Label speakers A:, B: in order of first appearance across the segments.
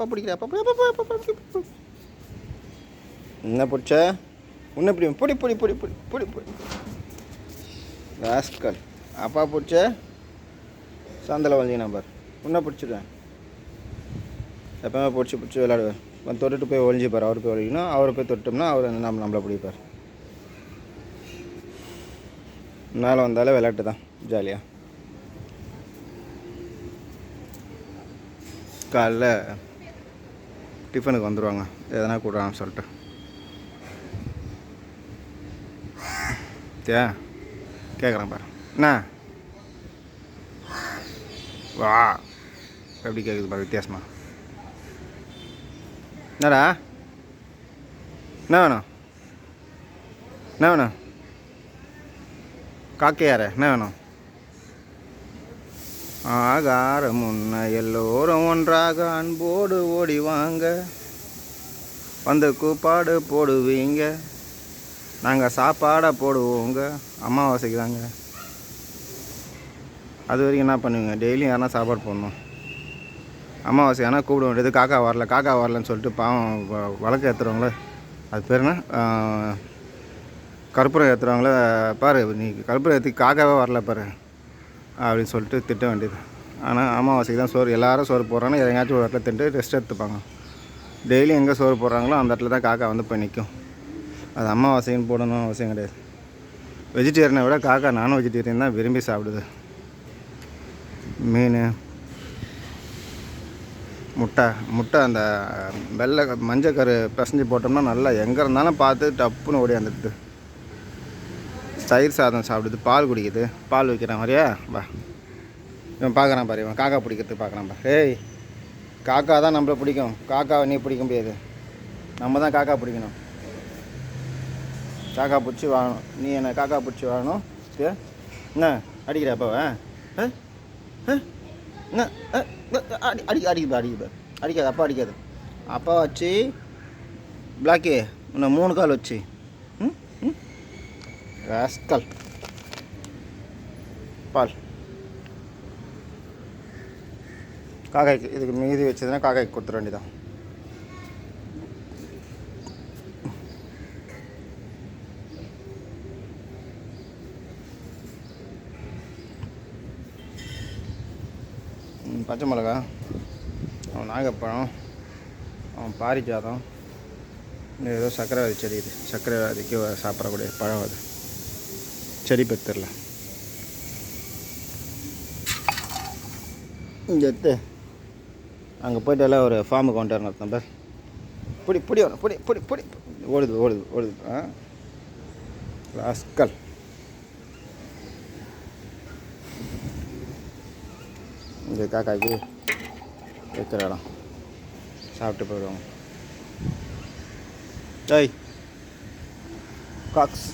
A: அப்பா பிடிக்கிறேன் அப்பா என்ன பிடிச்ச உன்ன பிடி பொடி பொடி பொடி பொடி பொடி பொடி ராஸ்கல் அப்பா பிடிச்ச சாந்தலை வந்தீங்க நம்பர் உன்ன பிடிச்சிடுவேன் எப்பவுமே பிடிச்சி விளையாடுவேன் தொட்டுட்டு போய் ஒழிஞ்சிப்பார் அவர் போய் ஒழிக்கணும் அவரை போய் தொட்டோம்னா அவர் நம்மளை பிடிப்பார் மேலே வந்தாலே விளையாட்டு தான் ஜாலியாக காலைல டிஃபனுக்கு வந்துடுவாங்க எதனா கூடுறான்னு சொல்லிட்டு கேட்குறேன் பாரு என்ன வா எப்படி கேட்குது பாரு வித்தியாசமா என்னடா என்ன வேணும் என்ன வேணும் காக்கையார என்ன வேணும் ஆகார முன்ன எல்லோரும் ஒன்றாக அன்போடு ஓடி வாங்க வந்து கூப்பாடு போடுவீங்க நாங்கள் சாப்பாடை போடுவோங்க அமாவாசைக்கு தாங்க அது வரைக்கும் என்ன பண்ணுவீங்க டெய்லியும் யாருனா சாப்பாடு போடணும் அமாவாசை ஆனால் கூப்பிட வேண்டியது காக்கா வரலன்னு சொல்லிட்டு பாவம் வழக்கு ஏற்றுறவங்கள அது பேர் என்ன கற்பூரம் ஏற்றுறவங்கள பாரு நீ கற்பூரம் ஏற்றி காக்காவே வரல பாரு அப்படின்னு சொல்லிட்டு திட்ட வேண்டியது ஆனால் அமாவாசைக்கு தான் சோறு எல்லோரும் சோறு போடுறாங்கன்னா எங்கேயாச்சும் ஒரு இடத்துல தின்ட்டு ரெஸ்ட் எடுத்துப்பாங்க டெய்லி எங்கே சோறு போடுறாங்களோ அந்த இடத்துல தான் காக்கா வந்து போய் நிற்கும் அது அமாவாசைன்னு போடணும் அவசியம் கிடையாது வெஜிடேரியனை விட காக்கா நானும் வெஜிடேரியன் தான் விரும்பி சாப்பிடுது மீன் முட்டை அந்த வெள்ளை மஞ்சக்கரு பிசைஞ்சு போட்டோம்னா நல்லா எங்கே இருந்தாலும் பார்த்து டப்புன்னு ஓடி வந்துடுது தயிர் சாதம் சாப்பிடுது பால் குடிக்குது பால் வைக்கிறேன் மாதிரியா வா இவன் பார்க்குறான் பாரு இவன் காக்கா பிடிக்கிறதுக்கு பார்க்குறான் பாரு ஏய் காக்கா தான் நம்மளை பிடிக்கும் காக்காவை நீ பிடிக்க முடியாது நம்ம தான் காக்கா பிடிக்கணும் காக்கா பிடிச்சி வாங்கணும் நீ என்ன காக்கா பிடிச்சி வாங்கணும் என்ன அடிக்கிற அப்பாவை என்ன அடிக்காது அப்பா அடிக்காது அப்பா வச்சு பிளாக்கே இன்னும் 3 கால் வச்சு ராஸ்கல் பால் காக்காய்க்கு இதுக்கு மீதி வச்சதுன்னா காக்காய்க்கு கொடுத்துட வேண்டியதான் பச்சை மிளகா அவன் நாகப்பழம் அவன் பாரிஜாதம் ஏதோ சர்க்கரைவாதி செடி இது சர்க்கரைவாதிக்கு சாப்பிடக்கூடிய பழம் அது செடி பெத்தரில் இங்கே எடுத்து அங்கே போய்ட்டு எல்லாம் ஒரு ஃபார்முக்கு கொண்டு வரணும் நம்பர் பிடி வரணும் பிடி ஓடுது ராஸ்கல் இங்கே காக்காய்க்கு வைக்கிற இடம் சாப்பிட்டு போயிடுவாங்க டேய் காக்ஸ்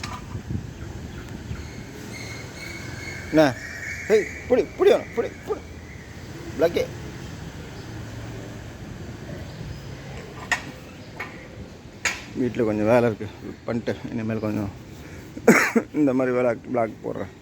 A: என்ன ஹேய் பிடி வரணும் பிடி பிளாக்கே வீட்டில் கொஞ்சம் வேலை இருக்குது பண்ணிட்டு இனிமேல் கொஞ்சம் இந்த மாதிரி வேலை பிளாக் போடுறேன்